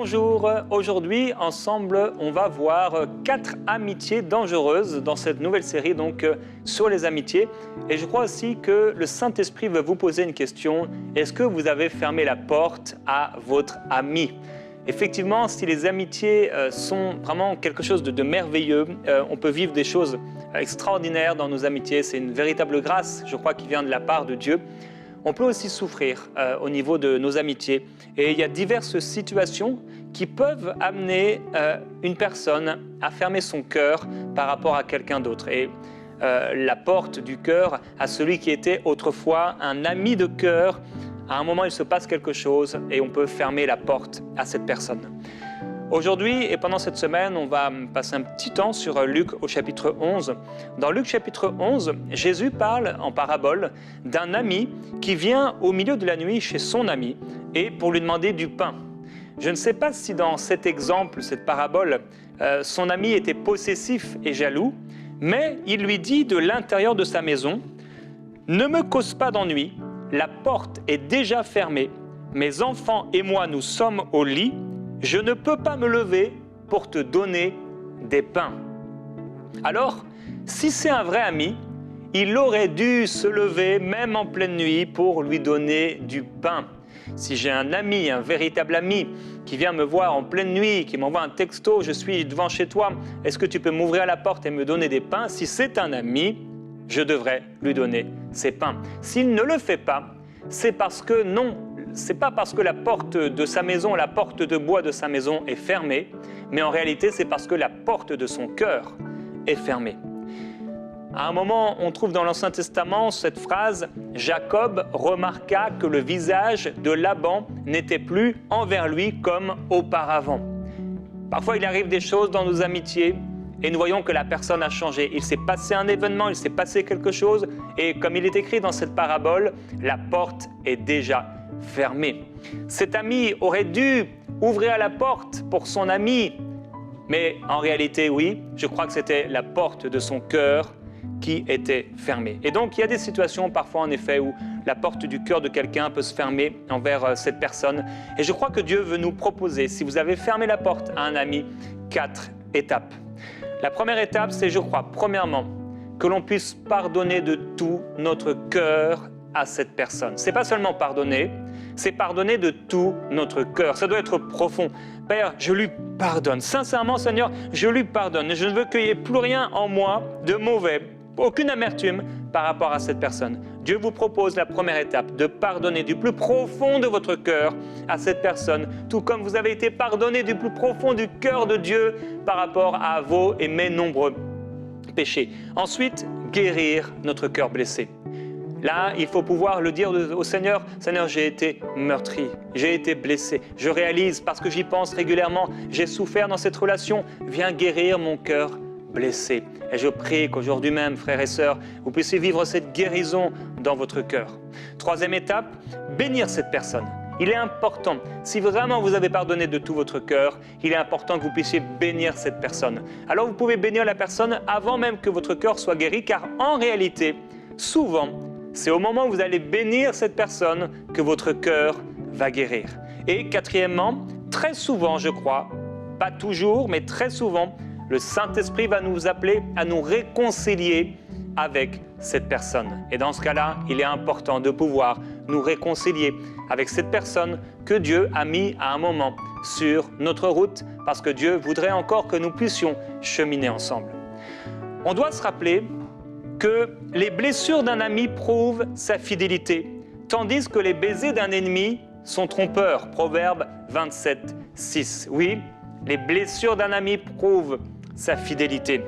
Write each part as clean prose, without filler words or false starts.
Bonjour, aujourd'hui ensemble on va voir 4 amitiés dangereuses dans cette nouvelle série sur les amitiés. Et je crois aussi que le Saint-Esprit veut vous poser une question. Est-ce que vous avez fermé la porte à votre ami? Effectivement, si les amitiés sont vraiment quelque chose de merveilleux, on peut vivre des choses extraordinaires dans nos amitiés. C'est une véritable grâce, je crois, qui vient de la part de Dieu. On peut aussi souffrir au niveau de nos amitiés. Et il y a diverses situations qui peuvent amener une personne à fermer son cœur par rapport à quelqu'un d'autre. Et la porte du cœur à celui qui était autrefois un ami de cœur, à un moment il se passe quelque chose et on peut fermer la porte à cette personne. Aujourd'hui et pendant cette semaine, on va passer un petit temps sur Luc au chapitre 11. Dans Luc chapitre 11, Jésus parle en parabole d'un ami qui vient au milieu de la nuit chez son ami et pour lui demander du pain. Je ne sais pas si dans cet exemple, cette parabole, son ami était possessif et jaloux, mais il lui dit de l'intérieur de sa maison « Ne me cause pas d'ennui, la porte est déjà fermée, mes enfants et moi nous sommes au lit, je ne peux pas me lever pour te donner des pains. » Alors, si c'est un vrai ami, il aurait dû se lever même en pleine nuit pour lui donner du pain. Si j'ai un ami, un véritable ami, qui vient me voir en pleine nuit, qui m'envoie un texto, je suis devant chez toi, est-ce que tu peux m'ouvrir la porte et me donner des pains? Si c'est un ami, je devrais lui donner ces pains. S'il ne le fait pas, c'est parce que non, c'est pas parce que la porte de sa maison, la porte de bois de sa maison est fermée, mais en réalité c'est parce que la porte de son cœur est fermée. À un moment, on trouve dans l'Ancien Testament cette phrase « Jacob remarqua que le visage de Laban n'était plus envers lui comme auparavant ». Parfois, il arrive des choses dans nos amitiés et nous voyons que la personne a changé. Il s'est passé un événement, il s'est passé quelque chose et comme il est écrit dans cette parabole, la porte est déjà fermée. Cet ami aurait dû ouvrir la porte pour son ami, mais en réalité, oui, je crois que c'était la porte de son cœur qui était fermée. Et donc, il y a des situations parfois, en effet, où la porte du cœur de quelqu'un peut se fermer envers cette personne. Et je crois que Dieu veut nous proposer, si vous avez fermé la porte à un ami, 4 étapes. La première étape, c'est, je crois, premièrement, que l'on puisse pardonner de tout notre cœur à cette personne. Ce n'est pas seulement pardonner, c'est pardonner de tout notre cœur. Ça doit être profond. Père, je lui pardonne. Sincèrement, Seigneur, je lui pardonne. Je ne veux qu'il n'y ait plus rien en moi de mauvais, aucune amertume par rapport à cette personne. Dieu vous propose la première étape, de pardonner du plus profond de votre cœur à cette personne, tout comme vous avez été pardonné du plus profond du cœur de Dieu par rapport à vos et mes nombreux péchés. Ensuite, guérir notre cœur blessé. Là, il faut pouvoir le dire au Seigneur, « Seigneur, j'ai été meurtri, j'ai été blessé. Je réalise, parce que j'y pense régulièrement, j'ai souffert dans cette relation. Viens guérir mon cœur blessé. » Et je prie qu'aujourd'hui même, frères et sœurs, vous puissiez vivre cette guérison dans votre cœur. Troisième étape, bénir cette personne. Il est important, si vraiment vous avez pardonné de tout votre cœur, il est important que vous puissiez bénir cette personne. Alors vous pouvez bénir la personne avant même que votre cœur soit guéri, car en réalité, souvent, c'est au moment où vous allez bénir cette personne que votre cœur va guérir. Et quatrièmement, très souvent, je crois, pas toujours, mais très souvent, le Saint-Esprit va nous appeler à nous réconcilier avec cette personne. Et dans ce cas-là, il est important de pouvoir nous réconcilier avec cette personne que Dieu a mis à un moment sur notre route, parce que Dieu voudrait encore que nous puissions cheminer ensemble. On doit se rappeler que les blessures d'un ami prouvent sa fidélité, tandis que les baisers d'un ennemi sont trompeurs. Proverbe 27, 6. Oui, les blessures d'un ami prouvent sa fidélité.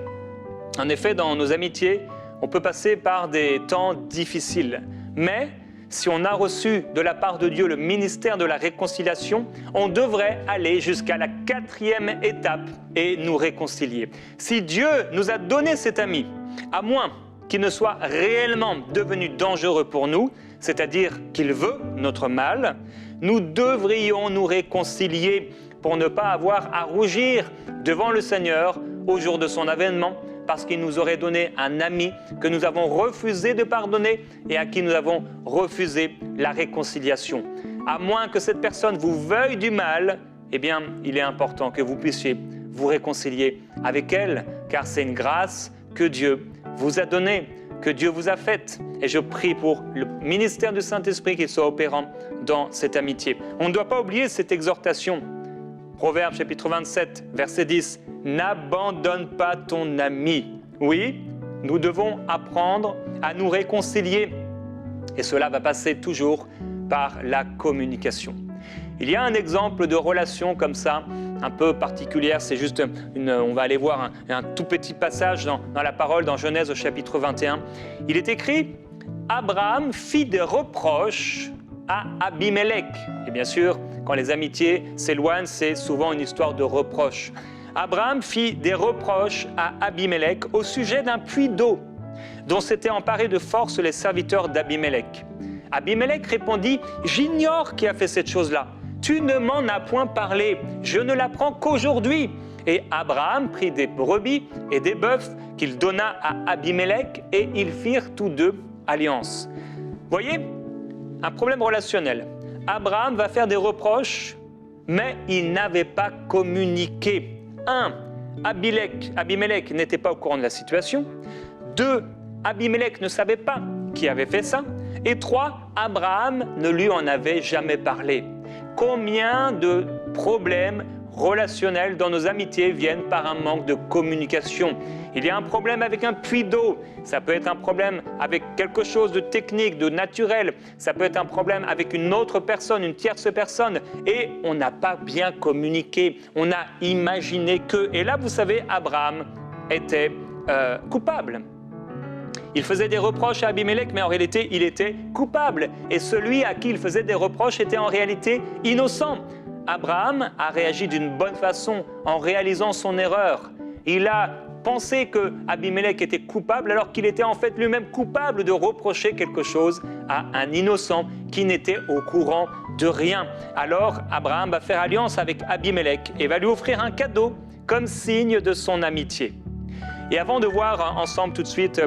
En effet, dans nos amitiés, on peut passer par des temps difficiles. Mais si on a reçu de la part de Dieu le ministère de la réconciliation, on devrait aller jusqu'à la 4e étape et nous réconcilier. Si Dieu nous a donné cet ami, à moins qu'il ne soit réellement devenu dangereux pour nous, c'est-à-dire qu'il veut notre mal, nous devrions nous réconcilier pour ne pas avoir à rougir devant le Seigneur au jour de son avènement, parce qu'il nous aurait donné un ami que nous avons refusé de pardonner et à qui nous avons refusé la réconciliation. À moins que cette personne vous veuille du mal eh bien, il est important que vous puissiez vous réconcilier avec elle, car c'est une grâce que Dieu vous a donnée, que Dieu vous a faite. Et je prie pour le ministère du Saint-Esprit qu'il soit opérant dans cette amitié. On ne doit pas oublier cette exhortation. Proverbe chapitre 27, verset 10. « N'abandonne pas ton ami. » Oui, nous devons apprendre à nous réconcilier. Et cela va passer toujours par la communication. Il y a un exemple de relation comme ça, un peu particulière. C'est juste, on va aller voir un tout petit passage dans la parole, dans Genèse au chapitre 21. Il est écrit « Abraham fit des reproches à Abimelech ». Et bien sûr, quand les amitiés s'éloignent, c'est souvent une histoire de reproches. Abraham fit des reproches à Abimelech au sujet d'un puits d'eau dont s'étaient emparés de force les serviteurs d'Abimelech. Abimelech répondit « J'ignore qui a fait cette chose-là. Tu ne m'en as point parlé, je ne l'apprends qu'aujourd'hui. » Et Abraham prit des brebis et des bœufs qu'il donna à Abimelech et ils firent tous deux alliance. Voyez, un problème relationnel. Abraham va faire des reproches, mais il n'avait pas communiqué. 1. Abimelech n'était pas au courant de la situation. 2. Abimelech ne savait pas qui avait fait ça. Et 3. Abraham ne lui en avait jamais parlé. Combien de problèmes relationnels dans nos amitiés viennent par un manque de communication? Il y a un problème avec un puits d'eau, ça peut être un problème avec quelque chose de technique, de naturel, ça peut être un problème avec une autre personne, une tierce personne, et on n'a pas bien communiqué, on a imaginé que... Et là, vous savez, Abraham était coupable. Il faisait des reproches à Abimelech, mais en réalité, il était coupable. Et celui à qui il faisait des reproches était en réalité innocent. Abraham a réagi d'une bonne façon en réalisant son erreur. Il a pensé que Abimelech était coupable alors qu'il était en fait lui-même coupable de reprocher quelque chose à un innocent qui n'était au courant de rien. Alors Abraham va faire alliance avec Abimelech et va lui offrir un cadeau comme signe de son amitié. Et avant de voir ensemble tout de suite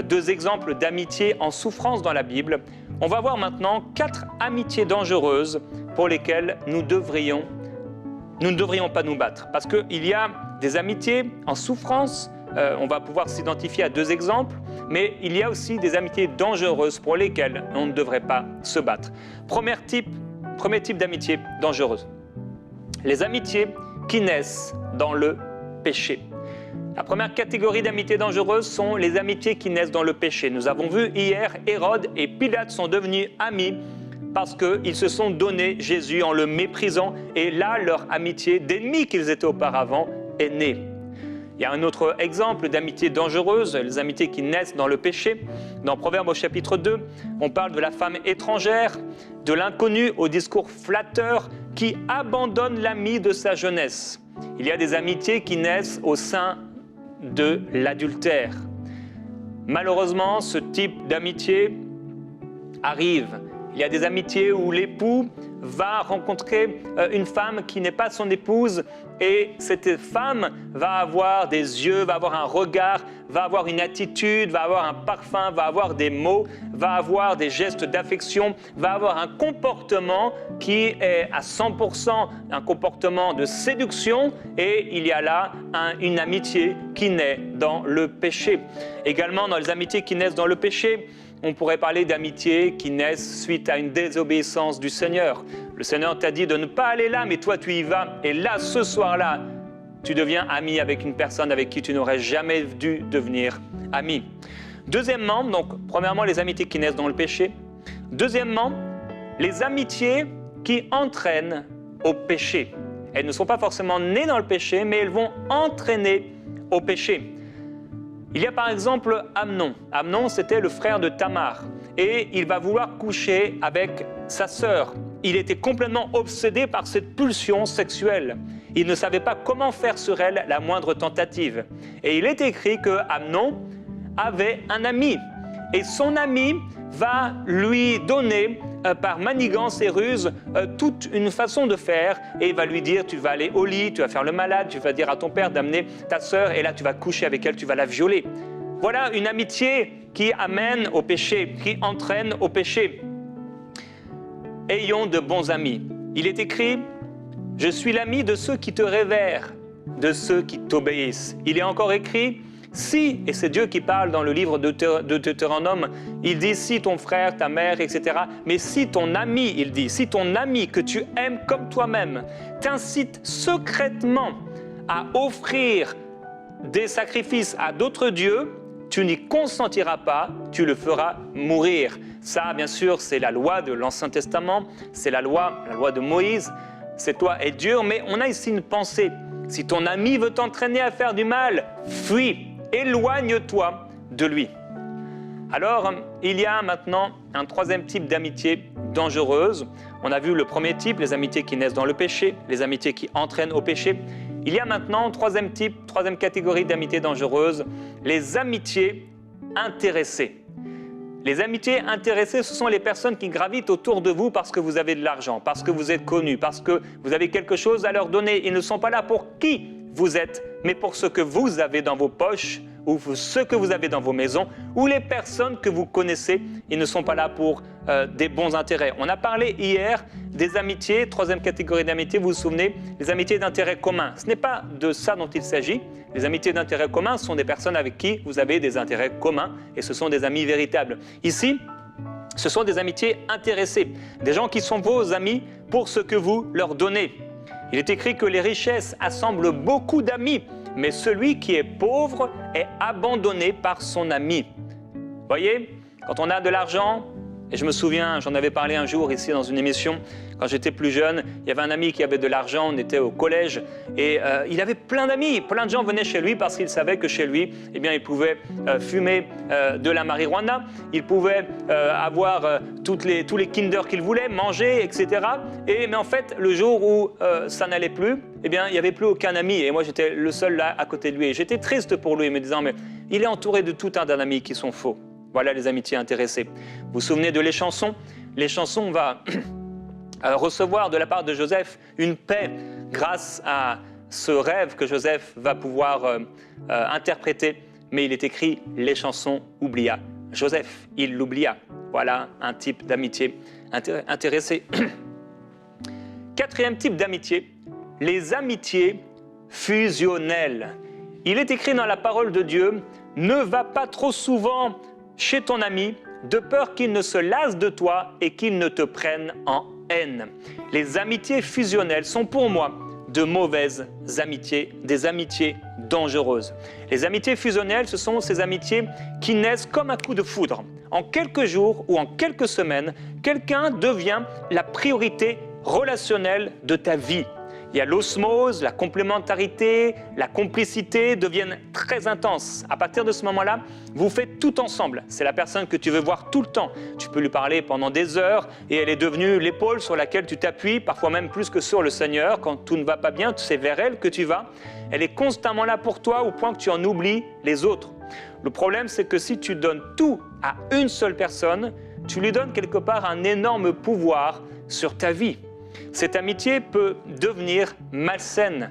deux exemples d'amitié en souffrance dans la Bible, on va voir maintenant 4 amitiés dangereuses pour lesquelles nous ne devrions pas nous battre. Parce qu'il y a des amitiés en souffrance, on va pouvoir s'identifier à 2 exemples, mais il y a aussi des amitiés dangereuses pour lesquelles on ne devrait pas se battre. Premier type d'amitié dangereuse, les amitiés qui naissent dans le péché. La première catégorie d'amitiés dangereuses sont les amitiés qui naissent dans le péché. Nous avons vu hier, Hérode et Pilate sont devenus amis parce qu'ils se sont donné Jésus en le méprisant. Et là, leur amitié d'ennemis qu'ils étaient auparavant est née. Il y a un autre exemple d'amitié dangereuse, les amitiés qui naissent dans le péché. Dans Proverbe au chapitre 2, on parle de la femme étrangère, de l'inconnu au discours flatteur qui abandonne l'ami de sa jeunesse. Il y a des amitiés qui naissent au sein de l'adultère. Malheureusement, ce type d'amitié arrive. Il y a des amitiés où l'époux va rencontrer une femme qui n'est pas son épouse et cette femme va avoir des yeux, va avoir un regard, va avoir une attitude, va avoir un parfum, va avoir des mots, va avoir des gestes d'affection, va avoir un comportement qui est à 100% un comportement de séduction et il y a là une amitié qui naît dans le péché. Également dans les amitiés qui naissent dans le péché, on pourrait parler d'amitiés qui naissent suite à une désobéissance du Seigneur. Le Seigneur t'a dit de ne pas aller là, mais toi tu y vas. Et là, ce soir-là, tu deviens ami avec une personne avec qui tu n'aurais jamais dû devenir ami. Deuxièmement, donc premièrement, les amitiés qui naissent dans le péché. Deuxièmement, les amitiés qui entraînent au péché. Elles ne sont pas forcément nées dans le péché, mais elles vont entraîner au péché. Il y a par exemple Amnon. Amnon, c'était le frère de Tamar et il va vouloir coucher avec sa sœur. Il était complètement obsédé par cette pulsion sexuelle. Il ne savait pas comment faire sur elle la moindre tentative. Et il est écrit que Amnon avait un ami et son ami va lui donner par manigance et ruse toute une façon de faire et il va lui dire tu vas aller au lit, tu vas faire le malade, tu vas dire à ton père d'amener ta sœur et là tu vas coucher avec elle, tu vas la violer. Voilà une amitié qui amène au péché, qui entraîne au péché. Ayons de bons amis. Il est écrit Je suis l'ami de ceux qui te révèrent, de ceux qui t'obéissent. Il est encore écrit, si, et c'est Dieu qui parle dans le livre de Deutéronome, il dit si ton frère, ta mère, etc. Mais si ton ami, il dit, si ton ami que tu aimes comme toi-même t'incite secrètement à offrir des sacrifices à d'autres dieux, tu n'y consentiras pas, tu le feras mourir. Ça, bien sûr, c'est la loi de l'Ancien Testament, c'est la loi de Moïse. Cette loi est dure, mais on a ici une pensée. Si ton ami veut t'entraîner à faire du mal, fuis, éloigne-toi de lui. Alors, il y a maintenant un troisième type d'amitié dangereuse. On a vu le premier type, les amitiés qui naissent dans le péché, les amitiés qui entraînent au péché. Il y a maintenant troisième type, troisième catégorie d'amitié dangereuse, les amitiés intéressées. Les amitiés intéressées, ce sont les personnes qui gravitent autour de vous parce que vous avez de l'argent, parce que vous êtes connu, parce que vous avez quelque chose à leur donner. Ils ne sont pas là pour qui vous êtes, mais pour ce que vous avez dans vos poches ou ce que vous avez dans vos maisons ou les personnes que vous connaissez. Ils ne sont pas là pour des bons intérêts. On a parlé hier des amitiés, troisième catégorie d'amitié, vous vous souvenez, les amitiés d'intérêt commun. Ce n'est pas de ça dont il s'agit. Les amitiés d'intérêt commun sont des personnes avec qui vous avez des intérêts communs et ce sont des amis véritables. Ici, ce sont des amitiés intéressées, des gens qui sont vos amis pour ce que vous leur donnez. Il est écrit que les richesses assemblent beaucoup d'amis, mais celui qui est pauvre est abandonné par son ami. Voyez, quand on a de l'argent, et je me souviens, j'en avais parlé un jour ici dans une émission, quand j'étais plus jeune, il y avait un ami qui avait de l'argent, on était au collège, et il avait plein d'amis, plein de gens venaient chez lui parce qu'ils savaient que chez lui, eh bien, il pouvait fumer de la marijuana, il pouvait avoir tous les Kinder qu'il voulait, manger, etc. Mais en fait, le jour où ça n'allait plus, eh bien, il n'y avait plus aucun ami, et moi j'étais le seul là à côté de lui, et j'étais triste pour lui, me disant, mais il est entouré de tout un tas d'amis qui sont faux. Voilà les amitiés intéressées. Vous vous souvenez de les chansons? Les chansons, on va recevoir de la part de Joseph une paix grâce à ce rêve que Joseph va pouvoir interpréter. Mais il est écrit « Les chansons oublia ». Joseph, il l'oublia. Voilà un type d'amitié intéressée. Quatrième type d'amitié, les amitiés fusionnelles. Il est écrit dans la parole de Dieu « Ne va pas trop souvent chez ton ami, de peur qu'il ne se lasse de toi et qu'il ne te prenne en haine. » Les amitiés fusionnelles sont pour moi de mauvaises amitiés, des amitiés dangereuses. Les amitiés fusionnelles, ce sont ces amitiés qui naissent comme un coup de foudre. En quelques jours ou en quelques semaines, quelqu'un devient la priorité relationnelle de ta vie. Il y a l'osmose, la complémentarité, la complicité deviennent très intenses. À partir de ce moment-là, vous faites tout ensemble. C'est la personne que tu veux voir tout le temps. Tu peux lui parler pendant des heures et elle est devenue l'épaule sur laquelle tu t'appuies, parfois même plus que sur le Seigneur. Quand tout ne va pas bien, c'est vers elle que tu vas. Elle est constamment là pour toi au point que tu en oublies les autres. Le problème, c'est que si tu donnes tout à une seule personne, tu lui donnes quelque part un énorme pouvoir sur ta vie. Cette amitié peut devenir malsaine.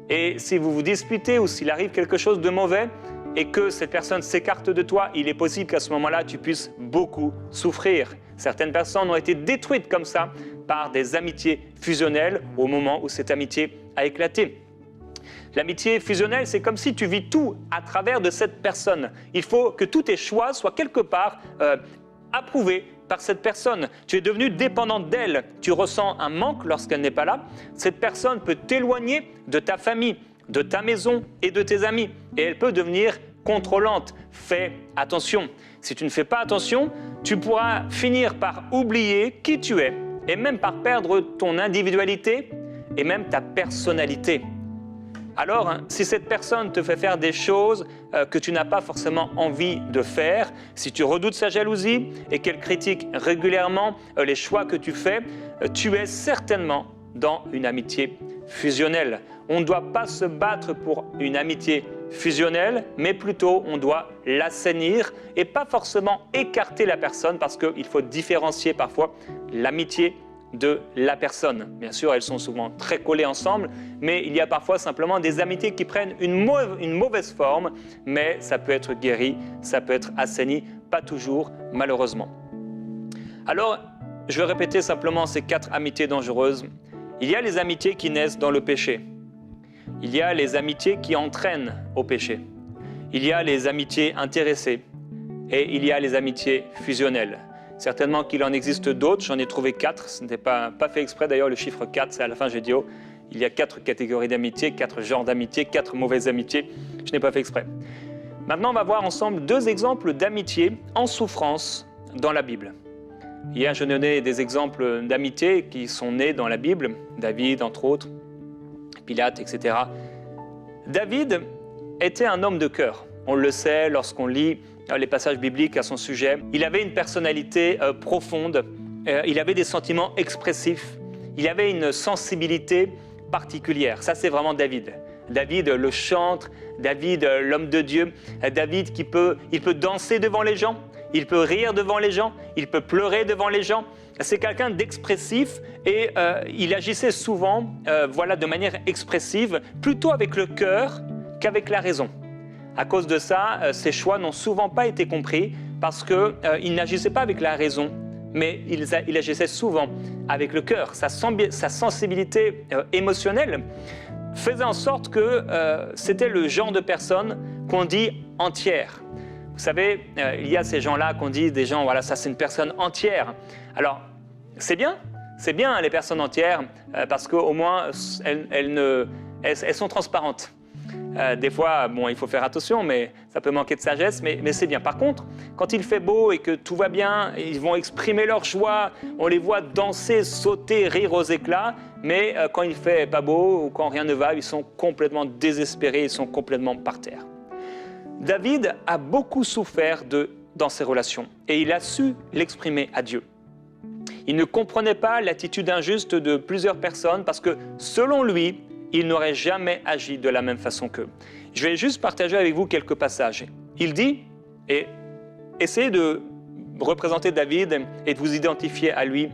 Et si vous vous disputez ou s'il arrive quelque chose de mauvais et que cette personne s'écarte de toi, il est possible qu'à ce moment-là, tu puisses beaucoup souffrir. Certaines personnes ont été détruites comme ça par des amitiés fusionnelles au moment où cette amitié a éclaté. L'amitié fusionnelle, c'est comme si tu vis tout à travers de cette personne. Il faut que tous tes choix soient quelque part approuvés par cette personne. Tu es devenu dépendante d'elle. Tu ressens un manque lorsqu'elle n'est pas là. Cette personne peut t'éloigner de ta famille, de ta maison et de tes amis. Et elle peut devenir contrôlante. Fais attention. Si tu ne fais pas attention, tu pourras finir par oublier qui tu es et même par perdre ton individualité et même ta personnalité. Alors, si cette personne te fait faire des choses que tu n'as pas forcément envie de faire, si tu redoutes sa jalousie et qu'elle critique régulièrement les choix que tu fais, tu es certainement dans une amitié fusionnelle. On ne doit pas se battre pour une amitié fusionnelle, mais plutôt on doit l'assainir et pas forcément écarter la personne parce qu'il faut différencier parfois l'amitié de la personne. Bien sûr, elles sont souvent très collées ensemble, mais il y a parfois simplement des amitiés qui prennent une mauvaise forme, mais ça peut être guéri, ça peut être assaini, pas toujours, malheureusement. Alors, je vais répéter simplement ces 4 amitiés dangereuses. Il y a les amitiés qui naissent dans le péché. Il y a les amitiés qui entraînent au péché. Il y a les amitiés intéressées. Et il y a les amitiés fusionnelles. Certainement qu'il en existe d'autres, j'en ai trouvé 4. Ce n'était pas fait exprès d'ailleurs, le chiffre 4, c'est à la fin j'ai dit, oh, il y a 4 catégories d'amitié, 4 genres d'amitié, 4 mauvaises amitiés. Je n'ai pas fait exprès. Maintenant, on va voir ensemble 2 exemples d'amitié en souffrance dans la Bible. Hier, je donnais des exemples d'amitié qui sont nés dans la Bible, David entre autres, Pilate, etc. David était un homme de cœur. On le sait lorsqu'on lit les passages bibliques à son sujet. Il avait une personnalité profonde, il avait des sentiments expressifs, il avait une sensibilité particulière. Ça, c'est vraiment David. David, le chantre, David, l'homme de Dieu, David il peut danser devant les gens, il peut rire devant les gens, il peut pleurer devant les gens. C'est quelqu'un d'expressif et il agissait souvent de manière expressive, plutôt avec le cœur qu'avec la raison. À cause de ça, ses choix n'ont souvent pas été compris parce qu'il n'agissait pas avec la raison, mais il agissait souvent avec le cœur. Sa sensibilité émotionnelle faisait en sorte que c'était le genre de personne qu'on dit entière. Vous savez, il y a ces gens-là qu'on dit des gens, voilà, ça c'est une personne entière. Alors, c'est bien les personnes entières parce qu'au moins elles sont transparentes. Des fois, bon, il faut faire attention, mais ça peut manquer de sagesse, mais c'est bien. Par contre, quand il fait beau et que tout va bien, ils vont exprimer leur joie, on les voit danser, sauter, rire aux éclats, mais quand il fait pas beau ou quand rien ne va, ils sont complètement désespérés, ils sont complètement par terre. David a beaucoup souffert dans ses relations et il a su l'exprimer à Dieu. Il ne comprenait pas l'attitude injuste de plusieurs personnes parce que, selon lui, il n'aurait jamais agi de la même façon qu'eux. Je vais juste partager avec vous quelques passages. Il dit, et essayez de représenter David et de vous identifier à lui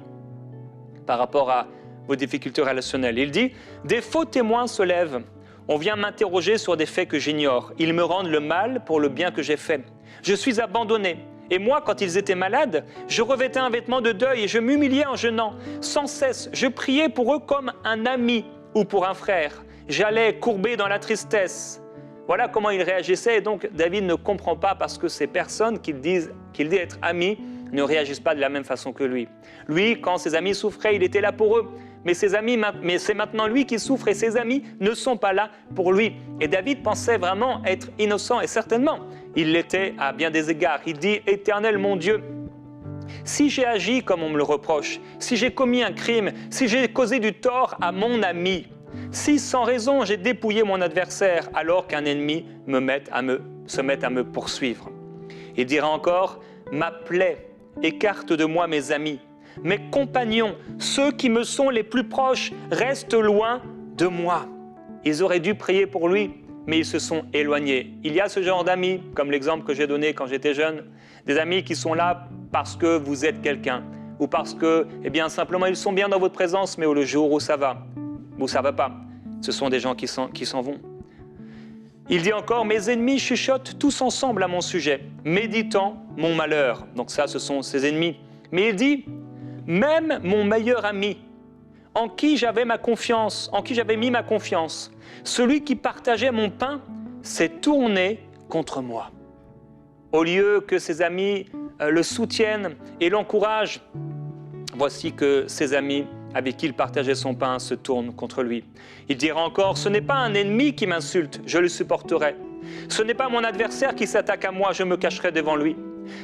par rapport à vos difficultés relationnelles. Il dit, « Des faux témoins se lèvent. On vient m'interroger sur des faits que j'ignore. Ils me rendent le mal pour le bien que j'ai fait. Je suis abandonné. Et moi, quand ils étaient malades, je revêtais un vêtement de deuil et je m'humiliais en jeûnant. Sans cesse, je priais pour eux comme un ami ou pour un frère. J'allais courbé dans la tristesse. » Voilà comment il réagissait. Et donc, David ne comprend pas parce que ces personnes qu'il dit être amis ne réagissent pas de la même façon que lui. Lui, quand ses amis souffraient, il était là pour eux. Mais c'est maintenant lui qui souffre et ses amis ne sont pas là pour lui. Et David pensait vraiment être innocent et certainement, il l'était à bien des égards. Il dit « Éternel mon Dieu, si j'ai agi comme on me le reproche, si j'ai commis un crime, si j'ai causé du tort à mon ami, si sans raison j'ai dépouillé mon adversaire alors qu'un ennemi se met à me poursuivre. » Il dira encore « Ma plaie écarte de moi mes amis. Mes compagnons, ceux qui me sont les plus proches, restent loin de moi. » Ils auraient dû prier pour lui, mais ils se sont éloignés. Il y a ce genre d'amis, comme l'exemple que j'ai donné quand j'étais jeune, des amis qui sont là parce que vous êtes quelqu'un, ou parce que, simplement, ils sont bien dans votre présence, mais le jour où ça va pas, ce sont des gens qui s'en vont. Il dit encore « Mes ennemis chuchotent tous ensemble à mon sujet, méditant mon malheur. » Donc ça, ce sont ses ennemis. Mais il dit « Même mon meilleur ami, en qui j'avais mis ma confiance, celui qui partageait mon pain, s'est tourné contre moi. » Au lieu que ses amis le soutiennent et l'encouragent, voici que ses amis avec qui il partageait son pain se tournent contre lui. Il dira encore « Ce n'est pas un ennemi qui m'insulte, je le supporterai. Ce n'est pas mon adversaire qui s'attaque à moi, je me cacherai devant lui.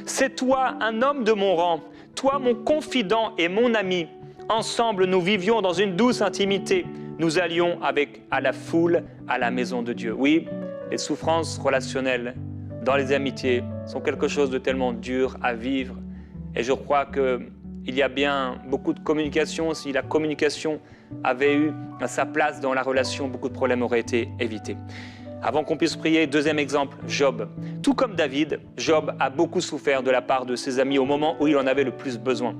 C'est toi, un homme de mon rang, toi mon confident et mon ami. Ensemble, nous vivions dans une douce intimité. Nous allions à la foule, à la maison de Dieu. » Oui, les souffrances relationnelles dans les amitiés sont quelque chose de tellement dur à vivre. Et je crois qu'il y a bien beaucoup de communication. Si la communication avait eu sa place dans la relation, beaucoup de problèmes auraient été évités. Avant qu'on puisse prier, deuxième exemple, Job. Tout comme David, Job a beaucoup souffert de la part de ses amis au moment où il en avait le plus besoin.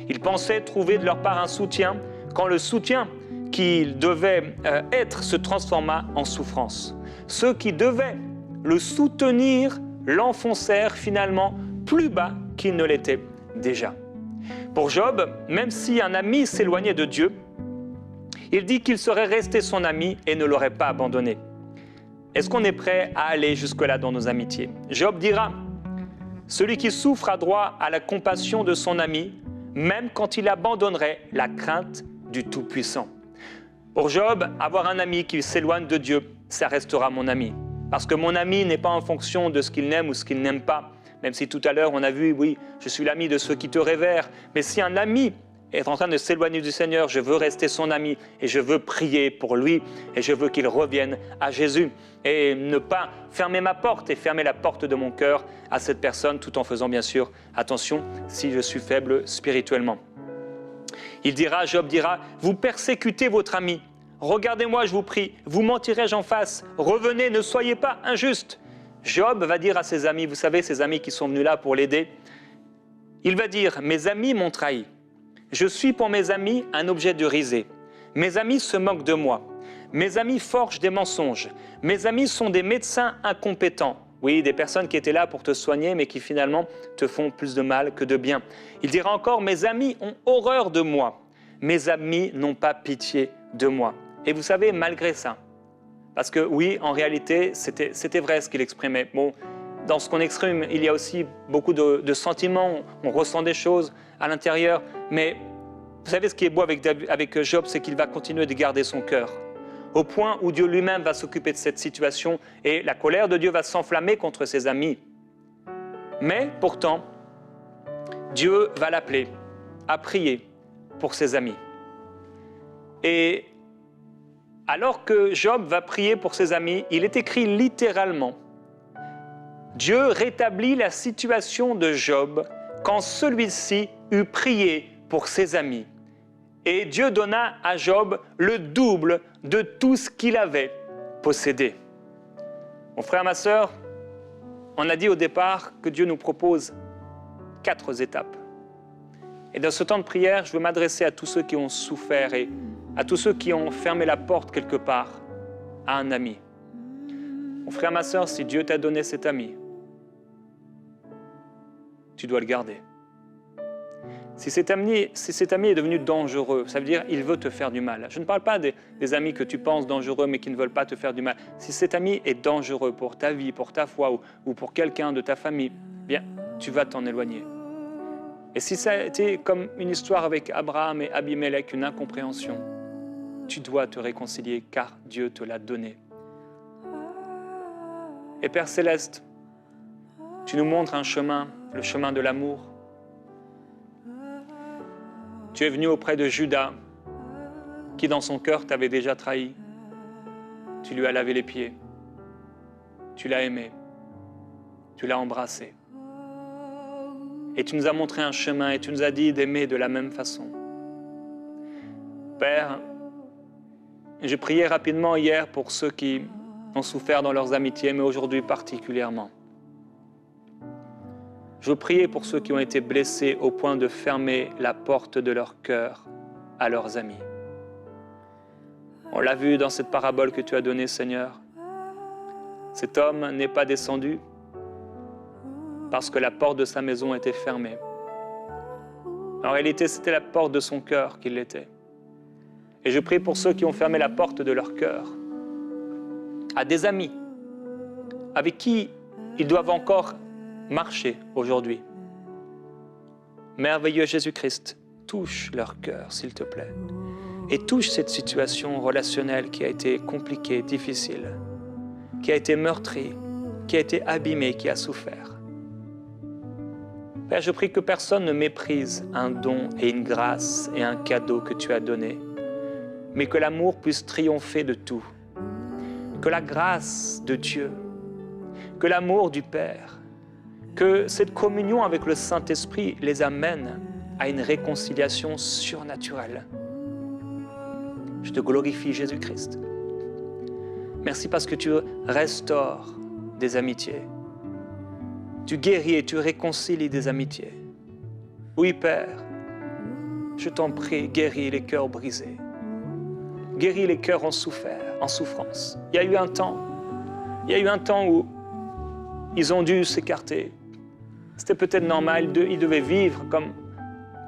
Il pensait trouver de leur part un soutien, quand le soutien qu'il devait être se transforma en souffrance. Ceux qui devaient le soutenir l'enfoncèrent finalement plus bas qu'il ne l'était déjà. Pour Job, même si un ami s'éloignait de Dieu, Il dit qu'il serait resté son ami et ne l'aurait pas abandonné. Est-ce qu'on est prêt à aller jusque-là dans nos amitiés? Job dira, « Celui qui souffre a droit à la compassion de son ami, même quand il abandonnerait la crainte du Tout-Puissant. » Pour Job, avoir un ami qui s'éloigne de Dieu, ça restera mon ami. Parce que mon ami n'est pas en fonction de ce qu'il aime ou ce qu'il n'aime pas. Même si tout à l'heure on a vu, oui, je suis l'ami de ceux qui te révèrent. Mais si un ami est en train de s'éloigner du Seigneur, je veux rester son ami et je veux prier pour lui et je veux qu'il revienne à Jésus et ne pas fermer ma porte et fermer la porte de mon cœur à cette personne tout en faisant bien sûr attention si je suis faible spirituellement. Job dira, vous persécutez votre ami. Regardez-moi, je vous prie, vous mentirai-je en face? Revenez, ne soyez pas injustes. Job va dire à ses amis, vous savez, ces amis qui sont venus là pour l'aider, il va dire, mes amis m'ont trahi. Je suis pour mes amis un objet de risée. Mes amis se moquent de moi. Mes amis forgent des mensonges. Mes amis sont des médecins incompétents. Oui, des personnes qui étaient là pour te soigner, mais qui finalement te font plus de mal que de bien. Il dira encore, mes amis ont horreur de moi. Mes amis n'ont pas pitié de moi. Et vous savez, malgré ça, parce que oui, en réalité, c'était vrai ce qu'il exprimait. Bon, dans ce qu'on exprime, il y a aussi beaucoup de sentiments, on ressent des choses à l'intérieur, mais vous savez ce qui est beau avec Job, c'est qu'il va continuer de garder son cœur, au point où Dieu lui-même va s'occuper de cette situation et la colère de Dieu va s'enflammer contre ses amis. Mais pourtant, Dieu va l'appeler à prier pour ses amis. Et alors que Job va prier pour ses amis, il est écrit littéralement, Dieu rétablit la situation de Job quand celui-ci eut prié pour ses amis. Et Dieu donna à Job le double de tout ce qu'il avait possédé. Mon frère, ma sœur, on a dit au départ que Dieu nous propose 4 étapes. Et dans ce temps de prière, je veux m'adresser à tous ceux qui ont souffert et à tous ceux qui ont fermé la porte quelque part à un ami. Mon frère, ma sœur, si Dieu t'a donné cet ami, tu dois le garder. Si cet ami est devenu dangereux, ça veut dire qu'il veut te faire du mal. Je ne parle pas des amis que tu penses dangereux mais qui ne veulent pas te faire du mal. Si cet ami est dangereux pour ta vie, pour ta foi ou pour quelqu'un de ta famille, bien, tu vas t'en éloigner. Et si ça a été comme une histoire avec Abraham et Abimelech, une incompréhension, tu dois te réconcilier car Dieu te l'a donné. Et Père Céleste, tu nous montres un chemin, le chemin de l'amour. Tu es venu auprès de Judas, qui dans son cœur t'avait déjà trahi. Tu lui as lavé les pieds. Tu l'as aimé. Tu l'as embrassé. Et tu nous as montré un chemin et tu nous as dit d'aimer de la même façon. Père, j'ai prié rapidement hier pour ceux qui ont souffert dans leurs amitiés, mais aujourd'hui particulièrement. Je priais pour ceux qui ont été blessés au point de fermer la porte de leur cœur à leurs amis. On l'a vu dans cette parabole que tu as donnée, Seigneur. Cet homme n'est pas descendu parce que la porte de sa maison était fermée. En réalité, c'était la porte de son cœur qui l'était. Et je prie pour ceux qui ont fermé la porte de leur cœur à des amis avec qui ils doivent encore marcher aujourd'hui. Merveilleux Jésus-Christ, touche leur cœur, s'il te plaît, et touche cette situation relationnelle qui a été compliquée, difficile, qui a été meurtrie, qui a été abîmée, qui a souffert. Père, je prie que personne ne méprise un don et une grâce et un cadeau que tu as donné, mais que l'amour puisse triompher de tout, que la grâce de Dieu, que l'amour du Père, que cette communion avec le Saint-Esprit les amène à une réconciliation surnaturelle. Je te glorifie, Jésus-Christ. Merci parce que tu restaures des amitiés. Tu guéris et tu réconcilies des amitiés. Oui, Père, je t'en prie, guéris les cœurs brisés. Guéris les cœurs en souffrance. Il y a eu un temps où ils ont dû s'écarter. C'était peut-être normal, ils devaient vivre comme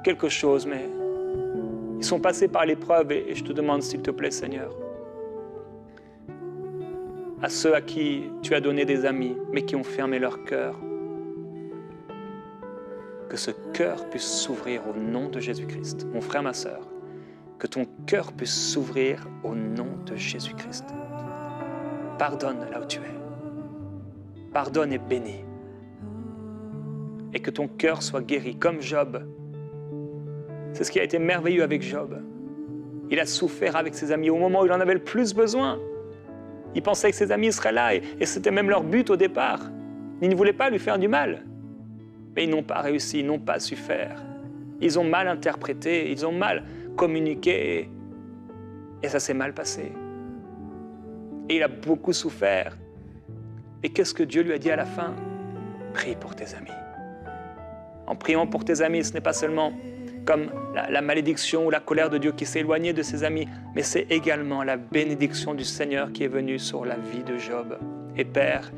quelque chose, mais Ils sont passés par l'épreuve et je te demande, s'il te plaît, Seigneur, à ceux à qui tu as donné des amis, mais qui ont fermé leur cœur, que ce cœur puisse s'ouvrir au nom de Jésus-Christ. Mon frère, ma sœur, que ton cœur puisse s'ouvrir au nom de Jésus-Christ. Pardonne là où tu es. Pardonne et bénis. Et que ton cœur soit guéri, comme Job. C'est ce qui a été merveilleux avec Job. Il a souffert avec ses amis au moment où il en avait le plus besoin. Il pensait que ses amis seraient là et c'était même leur but au départ. Ils ne voulaient pas lui faire du mal. Mais ils n'ont pas réussi, ils n'ont pas su faire. Ils ont mal interprété, ils ont mal communiqué et ça s'est mal passé. Et il a beaucoup souffert. Et qu'est-ce que Dieu lui a dit à la fin? Prie pour tes amis. En priant pour tes amis, ce n'est pas seulement comme la malédiction ou la colère de Dieu qui s'est éloignée de ses amis, mais c'est également la bénédiction du Seigneur qui est venue sur la vie de Job. Et Père,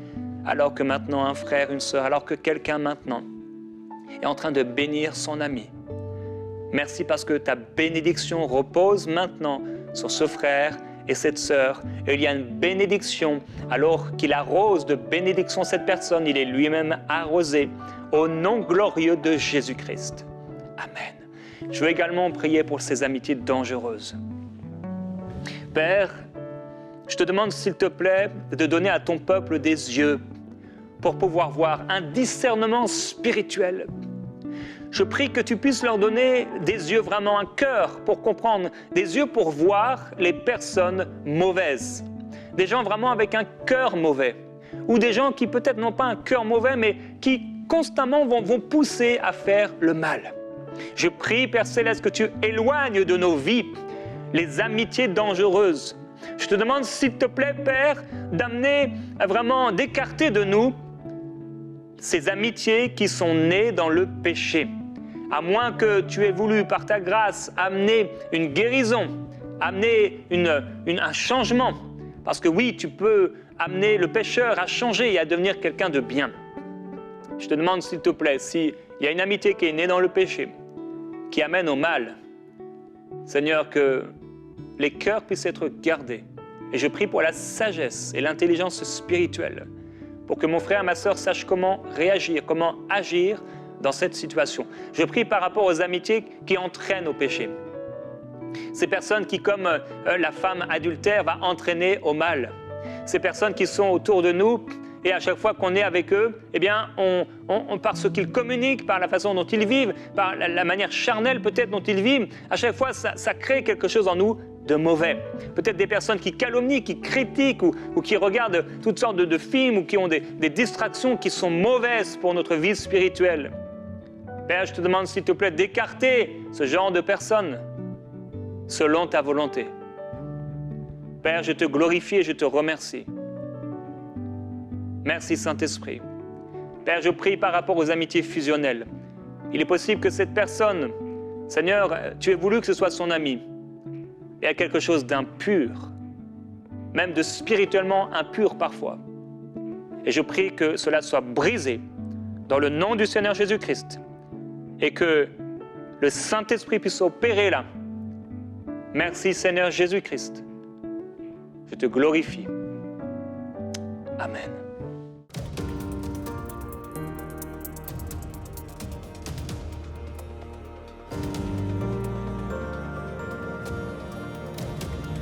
alors que maintenant un frère, une sœur, alors que quelqu'un maintenant est en train de bénir son ami, merci parce que ta bénédiction repose maintenant sur ce frère et cette sœur. Et il y a une bénédiction, alors qu'il arrose de bénédiction cette personne, il est lui-même arrosé au nom glorieux de Jésus-Christ. Amen. Je veux également prier pour ces amitiés dangereuses. Père, je te demande s'il te plaît de donner à ton peuple des yeux pour pouvoir voir, un discernement spirituel. Je prie que tu puisses leur donner des yeux, vraiment un cœur pour comprendre, des yeux pour voir les personnes mauvaises, des gens vraiment avec un cœur mauvais, ou des gens qui peut-être n'ont pas un cœur mauvais, mais qui constamment vont pousser à faire le mal. Je prie, Père Céleste, que tu éloignes de nos vies les amitiés dangereuses. Je te demande, s'il te plaît, Père, d'amener vraiment, d'écarter de nous ces amitiés qui sont nées dans le péché. À moins que tu aies voulu, par ta grâce, amener une guérison, amener un changement. Parce que oui, tu peux amener le pécheur à changer et à devenir quelqu'un de bien. Je te demande, s'il te plaît, s'il y a une amitié qui est née dans le péché, qui amène au mal, Seigneur, que les cœurs puissent être gardés. Et je prie pour la sagesse et l'intelligence spirituelle, pour que mon frère, ma sœur sachent comment réagir, comment agir dans cette situation. Je prie par rapport aux amitiés qui entraînent au péché. Ces personnes qui, comme la femme adultère, va entraîner au mal. Ces personnes qui sont autour de nous, et à chaque fois qu'on est avec eux, eh bien, par ce qu'ils communiquent, par la façon dont ils vivent, par la manière charnelle peut-être dont ils vivent, à chaque fois, ça crée quelque chose en nous de mauvais. Peut-être des personnes qui calomnient, qui critiquent ou qui regardent toutes sortes de films ou qui ont des distractions qui sont mauvaises pour notre vie spirituelle. Père, je te demande, s'il te plaît, d'écarter ce genre de personnes selon ta volonté. Père, je te glorifie et je te remercie. Merci Saint-Esprit. Père, je prie par rapport aux amitiés fusionnelles. Il est possible que cette personne, Seigneur, tu aies voulu que ce soit son ami. Il y a quelque chose d'impur, même de spirituellement impur parfois. Et je prie que cela soit brisé dans le nom du Seigneur Jésus-Christ et que le Saint-Esprit puisse opérer là. Merci Seigneur Jésus-Christ. Je te glorifie. Amen.